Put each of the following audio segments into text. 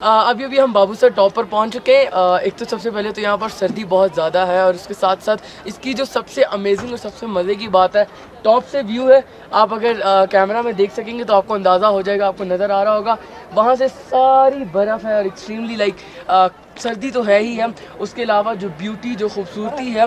अभी अभी हम बाबूसर टॉप पर पहुंच चुके हैं। एक तो सबसे पहले तो यहाँ पर सर्दी बहुत ज़्यादा है और उसके साथ साथ इसकी जो सबसे अमेजिंग और सबसे मज़े की बात है, टॉप से व्यू है। आप अगर कैमरा में देख सकेंगे तो आपको अंदाज़ा हो जाएगा, आपको नज़र आ रहा होगा वहाँ से सारी बर्फ़ है और एक्सट्रीमली सर्दी तो है ही है, उसके अलावा जो ब्यूटी जो खूबसूरती है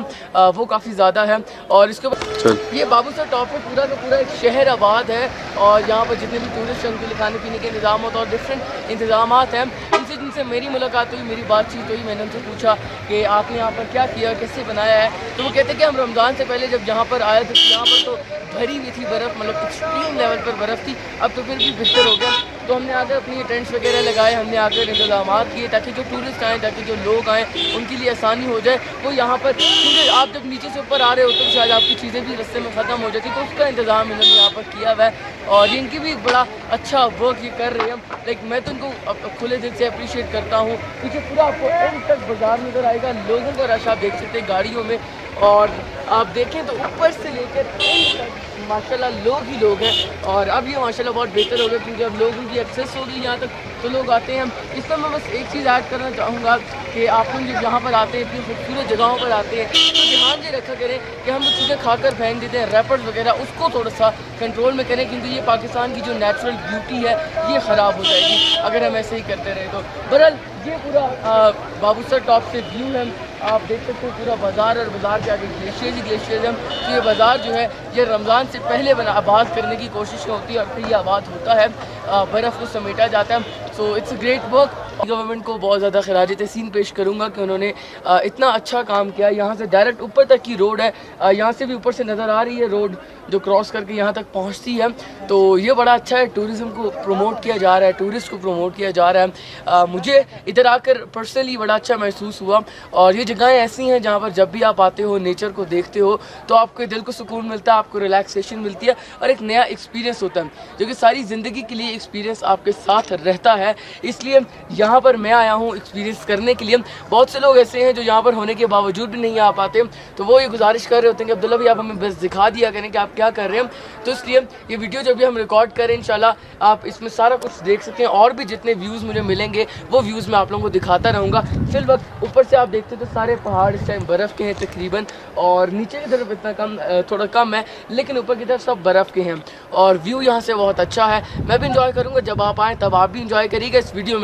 वो काफ़ी ज़्यादा है। और इसके बाद ये बाबूसर टॉप पे पूरा का पूरा एक शहर आबाद है और यहाँ पर जितने भी टूरिस्ट हैं उनके लिए खाने पीने के इंतजाम होता है और डिफरेंट इंतजाम हैं। जिनसे मेरी मुलाकात हुई, मेरी बातचीत हुई, मैंने उनसे पूछा कि आपने यहाँ पर क्या किया, कैसे बनाया है। तो वो कहते कि हम रमज़ान से पहले जब यहाँ पर आए थे तो यहाँ पर तो भरी हुई थी बर्फ़, मतलब एक्सट्रीम लेवल पर बर्फ़ थी। अब तो फिर भी बेहतर हो गया। तो हमने आकर अपनी टेंट्स वगैरह लगाए, हमने आकर इंतजाम किए ताकि जो टूरिस्ट आएँ, ताकि जो लोग आएँ उनके लिए आसानी हो जाए। वो यहाँ पर, क्योंकि आप जब नीचे से ऊपर आ रहे होते तो शायद आपकी चीज़ें भी रास्ते में ख़त्म हो जाती, तो उसका इंतज़ाम इन्होंने यहाँ पर किया हुआ है और इनकी भी बड़ा अच्छा वर्क ये कर रहे हैं। मैं तो इनको खुले दिल से अप्रिशिएट करता हूँ। पीछे पूरा आपको एंड तक बाज़ार नज़र आएगा, लोगों का रश आप देख सकते हैं गाड़ियों में, और आप देखें तो ऊपर से लेकर एंड तक माशाल्लाह लोग ही लोग हैं। और अब ये माशाल्लाह बहुत बेहतर हो गया क्योंकि अब लोगों की एक्सेस हो गई यहाँ तक, तो लोग आते हैं। इस पर मैं बस एक चीज़ ऐड करना चाहूँगा कि आप लोग जब यहाँ पर आते हैं, इतनी खूबसूरत जगहों पर आते हैं, तो ध्यान ये रखा करें कि हम लोग चीज़ें खाकर फेंक देते हैं, रैपर्स वगैरह, उसको थोड़ा सा कंट्रोल में करें क्योंकि ये पाकिस्तान की जो नेचुरल ब्यूटी है ये ख़राब हो जाएगी अगर हम ऐसे ही करते रहे तो। बहरहाल ये पूरा बाबूसर टॉप से व्यू है, आप देख सकते हैं पूरा बाज़ार और बाज़ार के आगे ग्लेशियर्स ही ग्लेशियर्स हैं। तो ये बाज़ार जो है ये रमज़ान से पहले आबाद करने की कोशिश होती है और फिर ये आबाद होता है, बर्फ़ को समेटा जाता है। So it's a great work. Government को बहुत ज़्यादा खराज तहसीन पेश करूँगा कि उन्होंने इतना अच्छा काम किया। यहाँ से डायरेक्ट ऊपर तक की रोड है, यहाँ से भी ऊपर से नज़र आ रही है रोड जो क्रॉस करके यहाँ तक पहुँचती है। तो ये बड़ा अच्छा है, टूरिज़म को प्रमोट किया जा रहा है, टूरिस्ट को प्रमोट किया जा रहा है। मुझे इधर आकर पर्सनली बड़ा अच्छा महसूस हुआ। और ये जगहें ऐसी हैं जहाँ पर जब भी आप आते हो, नेचर को देखते हो, तो आपके दिल को सुकून मिलता है, आपको रिलैक्सेशन मिलती है और एक नया एक्सपीरियंस होता है जो कि सारी ज़िंदगी के लिए एक्सपीरियंस आपके साथ रहता है। इसलिए यहाँ पर मैं आया हूँ एक्सपीरियंस करने के लिए। बहुत से लोग ऐसे हैं जो यहाँ पर होने के बावजूद भी नहीं आ पाते, तो वो ये गुजारिश कर रहे होते हैं कि अब्दुल्ला भी आप हमें बस दिखा दिया करें कि आप क्या कर रहे हैं। तो इसलिए ये वीडियो जब भी हम रिकॉर्ड करें इंशाल्लाह आप इसमें सारा कुछ देख सकते हैं और भी जितने व्यूज़ मुझे मिलेंगे वो व्यूज़ मैं आप लोगों को दिखाता रहूँगा। फिल वक्त ऊपर से आप देखते हैं तो सारे पहाड़ इस टाइम बर्फ़ के हैं तकरीबन, और नीचे की तरफ इतना कम, थोड़ा कम है, लेकिन ऊपर की तरफ सब बर्फ़ के हैं और व्यू यहाँ से बहुत अच्छा है। मैं भी इंजॉय करूँगा, जब आप आएँ तब आप भी इंजॉय करिएगा इस वीडियो में।